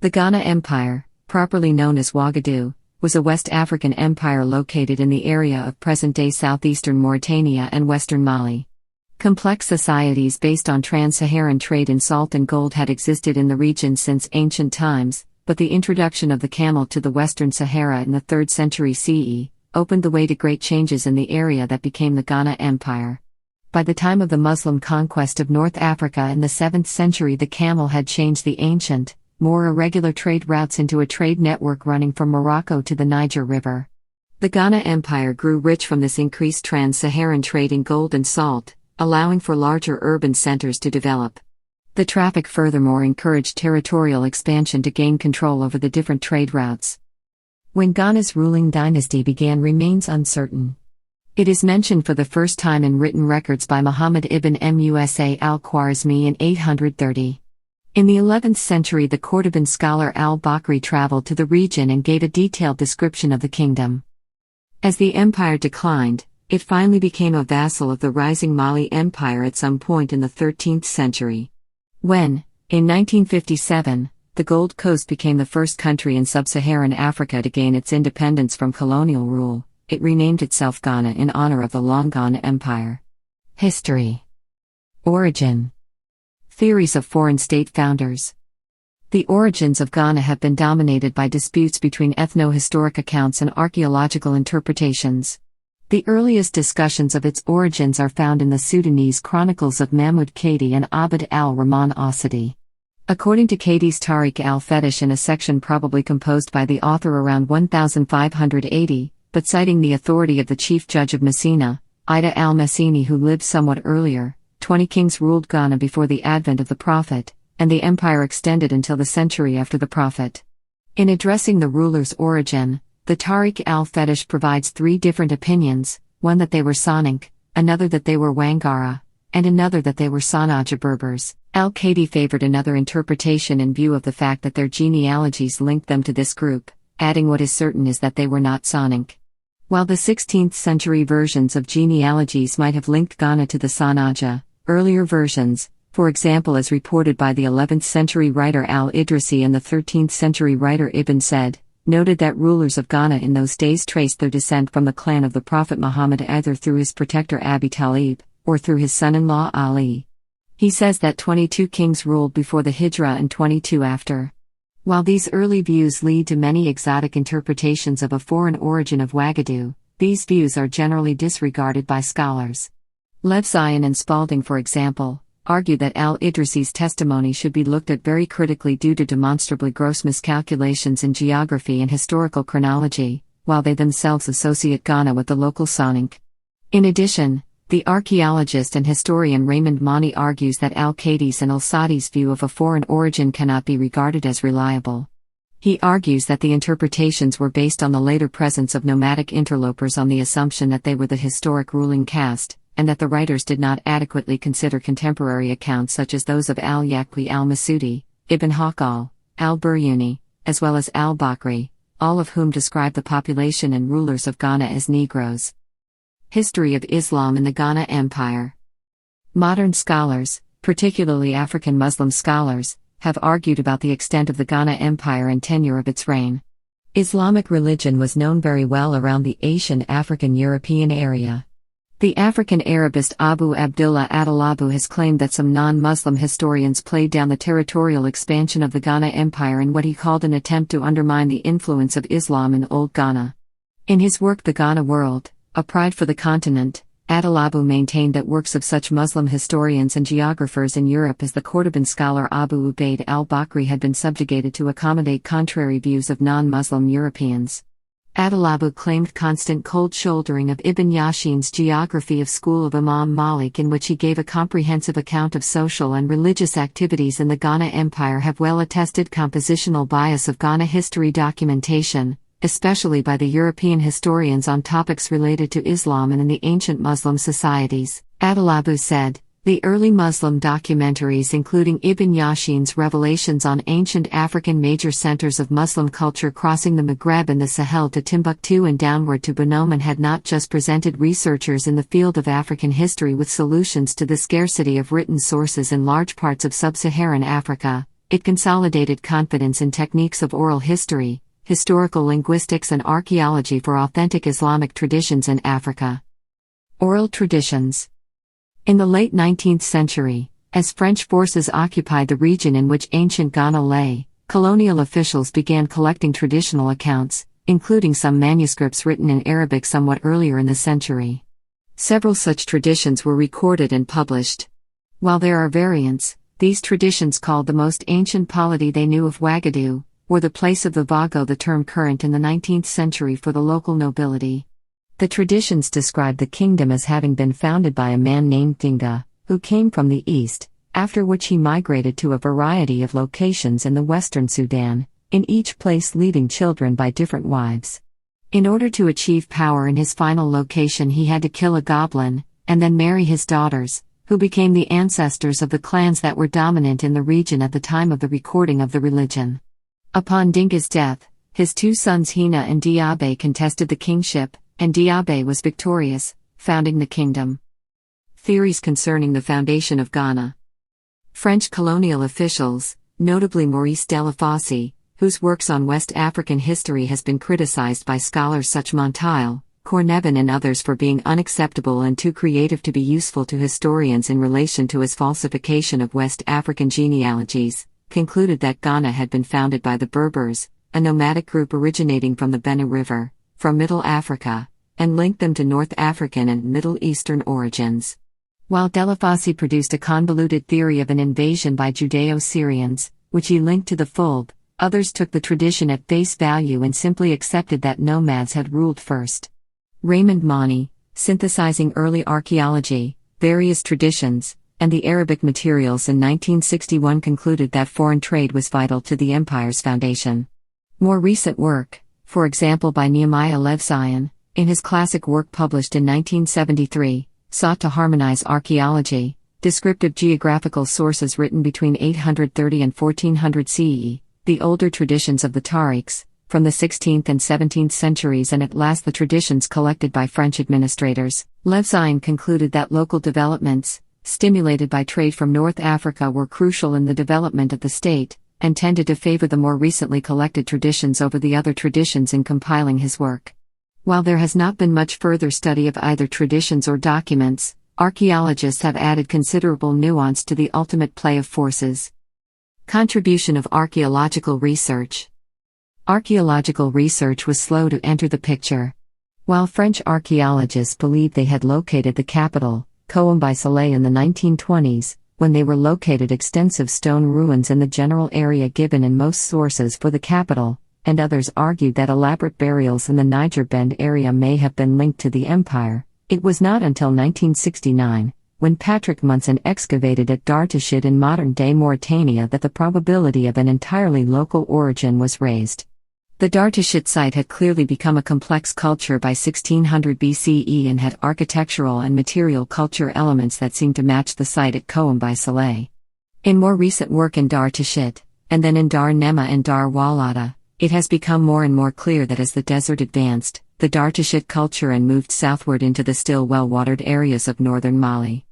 The Ghana Empire, properly known as Wagadou, was a West African empire located in the area of present-day southeastern Mauritania and western Mali. Complex societies based on trans-Saharan trade in salt and gold had existed in the region since ancient times, but the introduction of the camel to the Western Sahara in the 3rd century CE opened the way to great changes in the area that became the Ghana Empire. By the time of the Muslim conquest of North Africa in the 7th century, the camel had changed the ancient, more irregular trade routes into a trade network running from Morocco to the Niger River. The Ghana Empire grew rich from this increased trans-Saharan trade in gold and salt, allowing for larger urban centers to develop. The traffic furthermore encouraged territorial expansion to gain control over the different trade routes. When Ghana's ruling dynasty began remains uncertain. It is mentioned for the first time in written records by Muhammad ibn Musa al-Khwarizmi in 830. In the 11th century, the Cordoban scholar al-Bakri traveled to the region and gave a detailed description of the kingdom. As the empire declined, it finally became a vassal of the rising Mali Empire at some point in the 13th century. When, in 1957, the Gold Coast became the first country in sub-Saharan Africa to gain its independence from colonial rule, it renamed itself Ghana in honor of the long Ghana Empire. History. Origin. Theories of foreign state founders. The origins of Ghana have been dominated by disputes between ethnohistoric accounts and archaeological interpretations. The earliest discussions of its origins are found in the Sudanese chronicles of Mahmud Kadi and Abd al-Rahman Asadi. According to Kadi's Tariq al-Fetish, in a section probably composed by the author around 1580, but citing the authority of the chief judge of Messina, Ida al-Messini, who lived somewhat earlier, 20 kings ruled Ghana before the advent of the Prophet, and the empire extended until the century after the Prophet. In addressing the ruler's origin, the Tariq al-Fetish provides 3 different opinions, one that they were Soninke, another that they were Wangara, and another that they were Sanaja Berbers. Al-Kadi favored another interpretation in view of the fact that their genealogies linked them to this group, adding what is certain is that they were not Soninke. While the 16th century versions of genealogies might have linked Ghana to the Sanaja, earlier versions, for example as reported by the 11th century writer al-Idrisi and the 13th century writer Ibn Said, noted that rulers of Ghana in those days traced their descent from the clan of the Prophet Muhammad either through his protector Abi Talib, or through his son-in-law Ali. He says that 22 kings ruled before the Hijra and 22 after. While these early views lead to many exotic interpretations of a foreign origin of Wagadou, these views are generally disregarded by scholars. Lev Zion and Spalding, for example, argue that al-Idrisi's testimony should be looked at very critically due to demonstrably gross miscalculations in geography and historical chronology, while they themselves associate Ghana with the local Soninke. In addition, the archaeologist and historian Raymond Mani argues that al-Kadi's and al-Sadi's view of a foreign origin cannot be regarded as reliable. He argues that the interpretations were based on the later presence of nomadic interlopers on the assumption that they were the historic ruling caste, and that the writers did not adequately consider contemporary accounts such as those of al-Yaqui al-Masudi, Ibn Haqal, al-Buryuni, as well as al-Bakri, all of whom describe the population and rulers of Ghana as Negroes. History of Islam in the Ghana Empire. Modern scholars, particularly African Muslim scholars, have argued about the extent of the Ghana Empire and tenure of its reign. Islamic religion was known very well around the Asian-African-European area. The African Arabist Abu Abdullah Adalabu has claimed that some non-Muslim historians played down the territorial expansion of the Ghana Empire in what he called an attempt to undermine the influence of Islam in Old Ghana. In his work The Ghana World, A Pride for the Continent, Adalabu maintained that works of such Muslim historians and geographers in Europe as the Cordoban scholar Abu Ubaid al-Bakri had been subjugated to accommodate contrary views of non-Muslim Europeans. Adalabu claimed constant cold shouldering of Ibn Yashin's Geography of School of Imam Malik, in which he gave a comprehensive account of social and religious activities in the Ghana Empire, have well-attested compositional bias of Ghana history documentation, especially by the European historians on topics related to Islam and in the ancient Muslim societies. Adalabu said, the early Muslim documentaries including Ibn Yashin's revelations on ancient African major centers of Muslim culture crossing the Maghreb and the Sahel to Timbuktu and downward to Bonoman had not just presented researchers in the field of African history with solutions to the scarcity of written sources in large parts of sub-Saharan Africa, it consolidated confidence in techniques of oral history, historical linguistics and archaeology for authentic Islamic traditions in Africa. Oral traditions. In the late 19th century, as French forces occupied the region in which ancient Ghana lay, colonial officials began collecting traditional accounts, including some manuscripts written in Arabic somewhat earlier in the century. Several such traditions were recorded and published. While there are variants, these traditions, called the most ancient polity they knew of Wagadou, were the place of the Vago, the term current in the 19th century for the local nobility. The traditions describe the kingdom as having been founded by a man named Dinga, who came from the east, after which he migrated to a variety of locations in the western Sudan, in each place leaving children by different wives. In order to achieve power in his final location, he had to kill a goblin, and then marry his daughters, who became the ancestors of the clans that were dominant in the region at the time of the recording of the religion. Upon Dinga's death, his two sons Hina and Diabe contested the kingship, and Diabe was victorious, founding the kingdom. Theories concerning the foundation of Ghana. French colonial officials, notably Maurice Delafosse, whose works on West African history has been criticized by scholars such Monteil, Cornebin and others for being unacceptable and too creative to be useful to historians in relation to his falsification of West African genealogies, concluded that Ghana had been founded by the Berbers, a nomadic group originating from the Niger River, from Middle Africa, and linked them to North African and Middle Eastern origins. While Delafosse produced a convoluted theory of an invasion by Judeo-Syrians, which he linked to the Fulbe, others took the tradition at face value and simply accepted that nomads had ruled first. Raymond Mani, synthesizing early archaeology, various traditions, and the Arabic materials in 1961, concluded that foreign trade was vital to the empire's foundation. More recent work, for example by Nehemiah Levzion, in his classic work published in 1973, sought to harmonize archaeology, descriptive geographical sources written between 830 and 1400 CE, the older traditions of the Tarikhs, from the 16th and 17th centuries, and at last the traditions collected by French administrators. Levzion concluded that local developments, stimulated by trade from North Africa, were crucial in the development of the state, and tended to favor the more recently collected traditions over the other traditions in compiling his work. While there has not been much further study of either traditions or documents, archaeologists have added considerable nuance to the ultimate play of forces. Contribution of archaeological research. Archaeological research was slow to enter the picture. While French archaeologists believed they had located the capital, Koumbi Saleh, in the 1920s, when they were located extensive stone ruins in the general area given in most sources for the capital, and others argued that elaborate burials in the Niger Bend area may have been linked to the empire, it was not until 1969, when Patrick Munson excavated at Dartashid in modern-day Mauritania, that the probability of an entirely local origin was raised. The Dartashid site had clearly become a complex culture by 1600 BCE and had architectural and material culture elements that seemed to match the site at Koumbi Saleh. In more recent work in Dartashid, and then in Dar Nema and Dar Walada, it has become more and more clear that as the desert advanced, the Dartashid culture and moved southward into the still well-watered areas of northern Mali.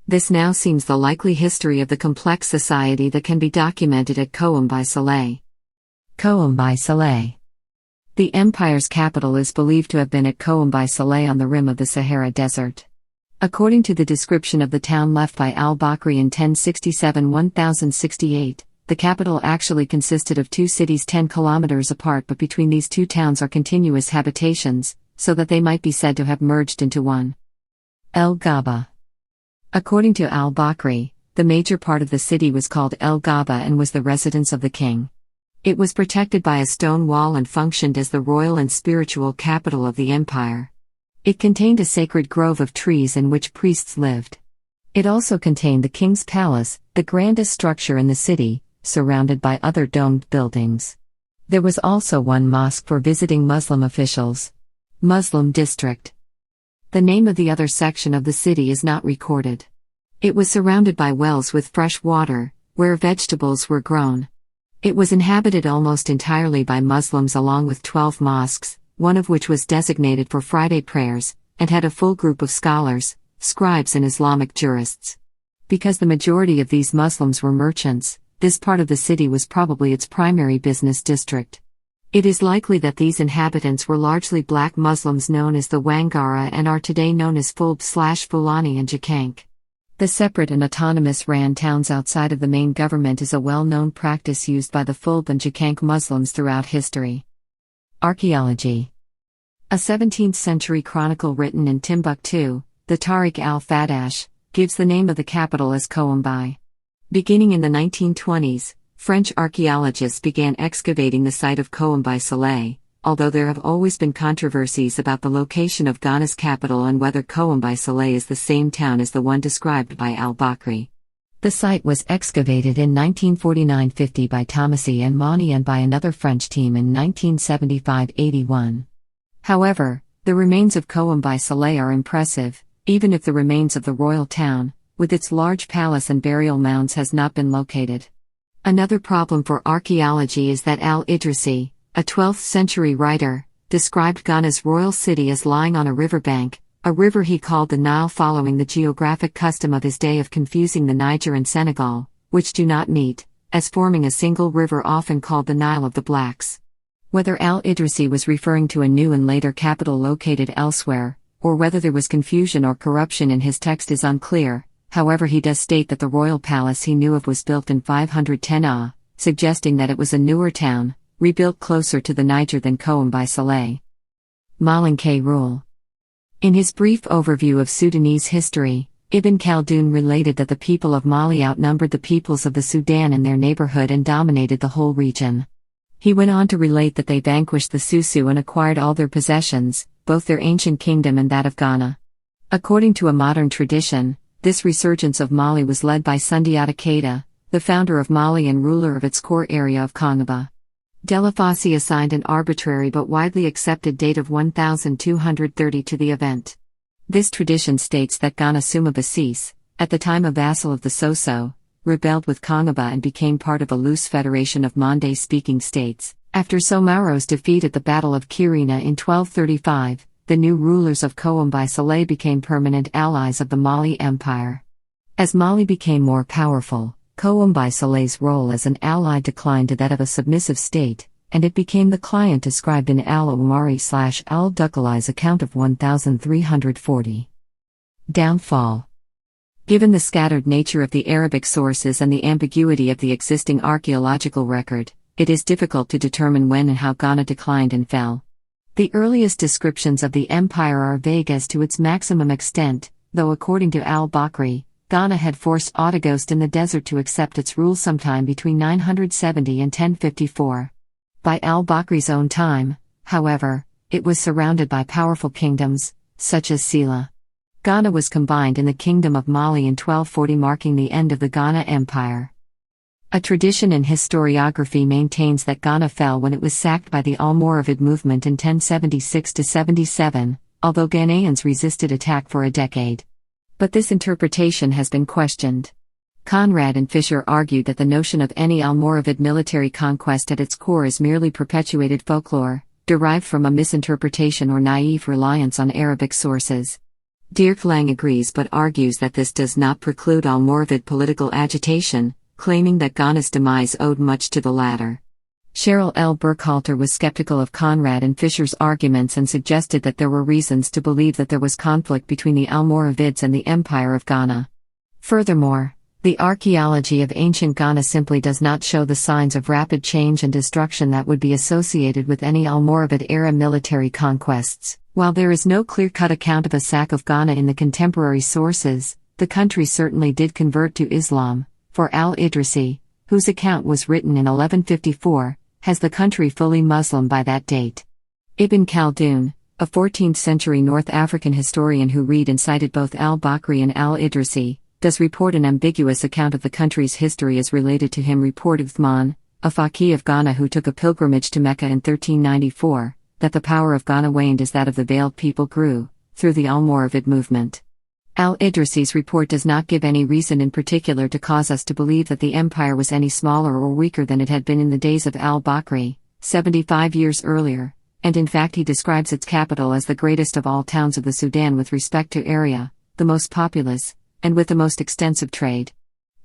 This now seems the likely history of the complex society that can be documented at Koumbi Saleh. Koumbi Saleh. The empire's capital is believed to have been at Koumbi Saleh on the rim of the Sahara Desert. According to the description of the town left by al-Bakri in 1067-1068, the capital actually consisted of two cities 10 kilometers apart, but between these two towns are continuous habitations, so that they might be said to have merged into one. El Gaba. According to al-Bakri, the major part of the city was called El Gaba and was the residence of the king. It was protected by a stone wall and functioned as the royal and spiritual capital of the empire. It contained a sacred grove of trees in which priests lived. It also contained the king's palace, the grandest structure in the city, surrounded by other domed buildings. There was also one mosque for visiting Muslim officials. Muslim district. The name of the other section of the city is not recorded. It was surrounded by wells with fresh water, where vegetables were grown. It was inhabited almost entirely by Muslims, along with 12 mosques, one of which was designated for Friday prayers, and had a full group of scholars, scribes and Islamic jurists. Because the majority of these Muslims were merchants, this part of the city was probably its primary business district. It is likely that these inhabitants were largely black Muslims known as the Wangara and are today known as Fulb/Fulani and Jakank. The separate and autonomous ran towns outside of the main government is a well-known practice used by the Fulb and Jakank Muslims throughout history. Archaeology. A 17th-century chronicle written in Timbuktu, the Tariq al-Fadash, gives the name of the capital as Koumbi. Beginning in the 1920s, French archaeologists began excavating the site of Koumbi Saleh, although there have always been controversies about the location of Ghana's capital and whether Koumbi Saleh is the same town as the one described by al-Bakri. The site was excavated in 1949-50 by Thomasy and Moni and by another French team in 1975-81. However, the remains of Koumbi Saleh are impressive, even if the remains of the royal town, with its large palace and burial mounds, has not been located. Another problem for archaeology is that al-Idrisi, a 12th-century writer, described Ghana's royal city as lying on a riverbank, a river he called the Nile, following the geographic custom of his day of confusing the Niger and Senegal, which do not meet, as forming a single river often called the Nile of the Blacks. Whether al-Idrisi was referring to a new and later capital located elsewhere, or whether there was confusion or corruption in his text is unclear. However, he does state that the royal palace he knew of was built in 510 AH, suggesting that it was a newer town, rebuilt closer to the Niger than Koumbi Saleh. Malinke rule. In his brief overview of Sudanese history, Ibn Khaldun related that the people of Mali outnumbered the peoples of the Sudan in their neighborhood and dominated the whole region. He went on to relate that they vanquished the Susu and acquired all their possessions, both their ancient kingdom and that of Ghana. According to a modern tradition, this resurgence of Mali was led by Sundiata Keita, the founder of Mali and ruler of its core area of Kongaba. Delafosse assigned an arbitrary but widely accepted date of 1230 to the event. This tradition states that Ghana Suma Basis, at the time a vassal of the Soso, rebelled with Kongaba and became part of a loose federation of Mande-speaking states. After Somauro's defeat at the Battle of Kirina in 1235, the new rulers of Koumbi Saleh became permanent allies of the Mali Empire. As Mali became more powerful, Koumbi Saleh's role as an ally declined to that of a submissive state, and it became the client described in al-Umari/al-Dukhali's account of 1340. Downfall. Given the scattered nature of the Arabic sources and the ambiguity of the existing archaeological record, it is difficult to determine when and how Ghana declined and fell. The earliest descriptions of the empire are vague as to its maximum extent, though according to al-Bakri, Ghana had forced Autogost in the desert to accept its rule sometime between 970 and 1054. By al-Bakri's own time, however, it was surrounded by powerful kingdoms, such as Sela. Ghana was combined in the Kingdom of Mali in 1240, marking the end of the Ghana Empire. A tradition in historiography maintains that Ghana fell when it was sacked by the Almoravid movement in 1076–77, although Ghanaians resisted attack for a decade. But this interpretation has been questioned. Conrad and Fisher argued that the notion of any Almoravid military conquest at its core is merely perpetuated folklore, derived from a misinterpretation or naive reliance on Arabic sources. Dirk Lang agrees but argues that this does not preclude Almoravid political agitation, claiming that Ghana's demise owed much to the latter. Cheryl L. Burkhalter was skeptical of Conrad and Fisher's arguments and suggested that there were reasons to believe that there was conflict between the Almoravids and the Empire of Ghana. Furthermore, the archaeology of ancient Ghana simply does not show the signs of rapid change and destruction that would be associated with any Almoravid-era military conquests. While there is no clear-cut account of a sack of Ghana in the contemporary sources, the country certainly did convert to Islam, for al-Idrisi, whose account was written in 1154, has the country fully Muslim by that date. Ibn Khaldun, a 14th-century North African historian who read and cited both al-Bakri and al-Idrisi, does report an ambiguous account of the country's history as related to him. Report Uthman, a faqih of Ghana who took a pilgrimage to Mecca in 1394, that the power of Ghana waned as that of the veiled people grew, through the Almoravid movement. Al-Idrisi's report does not give any reason in particular to cause us to believe that the empire was any smaller or weaker than it had been in the days of al-Bakri, 75 years earlier, and in fact he describes its capital as the greatest of all towns of the Sudan with respect to area, the most populous, and with the most extensive trade.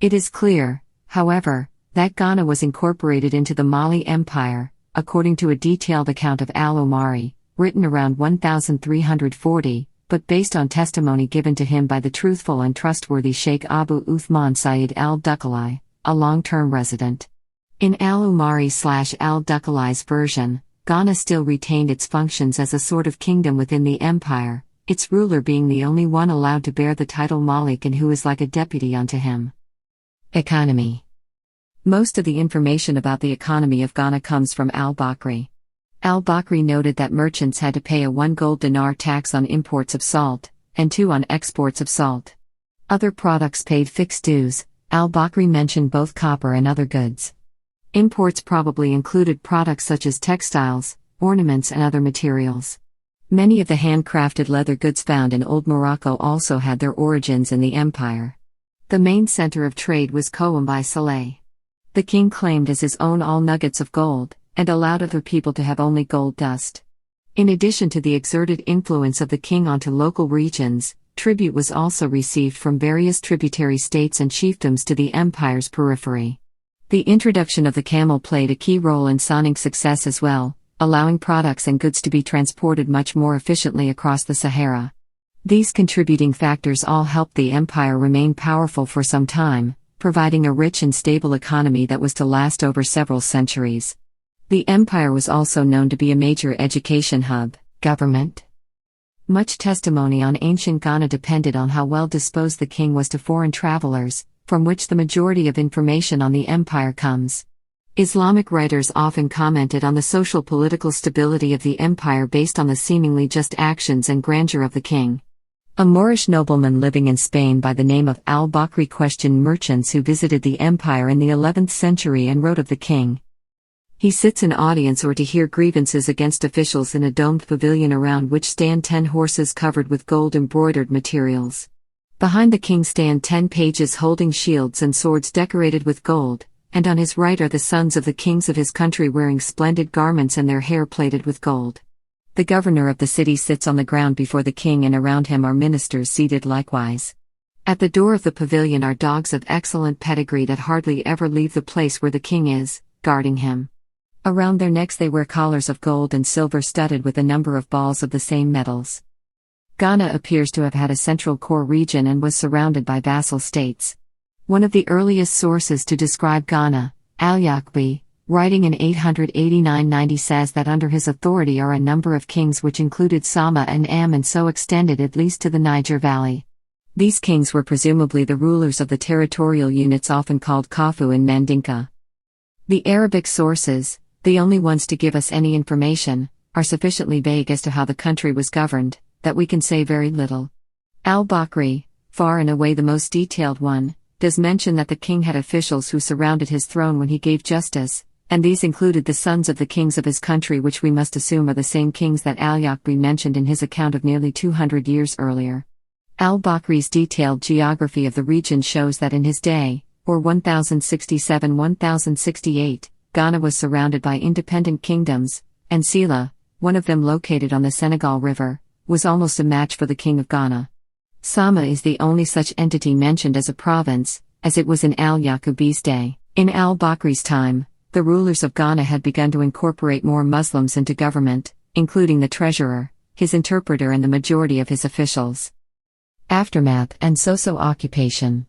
It is clear, however, that Ghana was incorporated into the Mali Empire, according to a detailed account of Al-Omari, written around 1340, but based on testimony given to him by the truthful and trustworthy Sheikh Abu Uthman Sayyid al-Dukalai, a long-term resident. In Al-Omari/al-Dukalai's version, Ghana still retained its functions as a sort of kingdom within the empire, its ruler being the only one allowed to bear the title Malik and who is like a deputy unto him. Economy. Most of the information about the economy of Ghana comes from al-Bakri. Al-Bakri noted that merchants had to pay a 1 gold dinar tax on imports of salt, and 2 on exports of salt. Other products paid fixed dues. Al-Bakri mentioned both copper and other goods. Imports probably included products such as textiles, ornaments and other materials. Many of the handcrafted leather goods found in Old Morocco also had their origins in the empire. The main center of trade was Koumbi Saleh. The king claimed as his own all nuggets of gold, and allowed other people to have only gold dust. In addition to the exerted influence of the king onto local regions, tribute was also received from various tributary states and chiefdoms to the empire's periphery. The introduction of the camel played a key role in Sonink's success as well, allowing products and goods to be transported much more efficiently across the Sahara. These contributing factors all helped the empire remain powerful for some time, providing a rich and stable economy that was to last over several centuries. The empire was also known to be a major education hub. Government. Much testimony on ancient Ghana depended on how well disposed the king was to foreign travelers, from which the majority of information on the empire comes. Islamic writers often commented on the social-political stability of the empire based on the seemingly just actions and grandeur of the king. A Moorish nobleman living in Spain by the name of al-Bakri questioned merchants who visited the empire in the 11th century and wrote of the king. He sits in audience or to hear grievances against officials in a domed pavilion around which stand 10 horses covered with gold-embroidered materials. Behind the king stand 10 pages holding shields and swords decorated with gold, and on his right are the sons of the kings of his country wearing splendid garments and their hair plaited with gold. The governor of the city sits on the ground before the king and around him are ministers seated likewise. At the door of the pavilion are dogs of excellent pedigree that hardly ever leave the place where the king is, guarding him. Around their necks they wear collars of gold and silver studded with a number of balls of the same metals. Ghana appears to have had a central core region and was surrounded by vassal states. One of the earliest sources to describe Ghana, Al-Yaqbi, writing in 889-90 says that under his authority are a number of kings which included Sama and Am and so extended at least to the Niger Valley. These kings were presumably the rulers of the territorial units often called Kafu and Mandinka. The Arabic sources, the only ones to give us any information, are sufficiently vague as to how the country was governed, that we can say very little. Al-Bakri, far and away the most detailed one, does mention that the king had officials who surrounded his throne when he gave justice, and these included the sons of the kings of his country, which we must assume are the same kings that Al-Yaqbi mentioned in his account of nearly 200 years earlier. Al-Bakri's detailed geography of the region shows that in his day, or 1067-1068, Ghana was surrounded by independent kingdoms, and Sila, one of them located on the Senegal River, was almost a match for the king of Ghana. Sama is the only such entity mentioned as a province, as it was in Al-Yaqubi's day. In al-Bakri's time, the rulers of Ghana had begun to incorporate more Muslims into government, including the treasurer, his interpreter and the majority of his officials. Aftermath and Soso Occupation.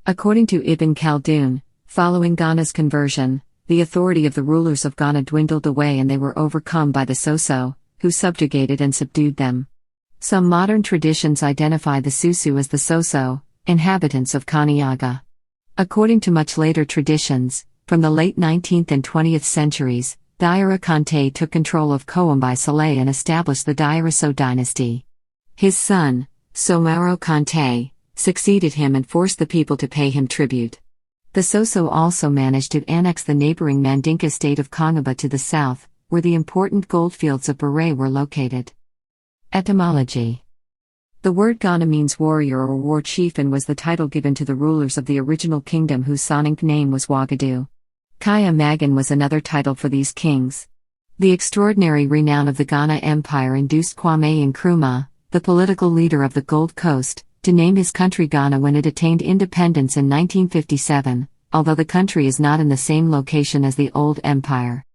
According to Ibn Khaldun, following Ghana's conversion, the authority of the rulers of Ghana dwindled away and they were overcome by the Soso, who subjugated and subdued them. Some modern traditions identify the Susu as the Soso, inhabitants of Kaniaga. According to much later traditions, from the late 19th and 20th centuries, Daira Kante took control of Koumbi Saleh and established the Dairaso dynasty. His son, Somaro Kante, succeeded him and forced the people to pay him tribute. The Soso also managed to annex the neighboring Mandinka state of Kongaba to the south, where the important goldfields of Beret were located. Etymology. The word Ghana means warrior or war chief and was the title given to the rulers of the original kingdom whose Sonic name was Wagadou. Kaya Magan was another title for these kings. The extraordinary renown of the Ghana Empire induced Kwame Nkrumah, the political leader of the Gold Coast, to name his country Ghana when it attained independence in 1957, although the country is not in the same location as the old empire.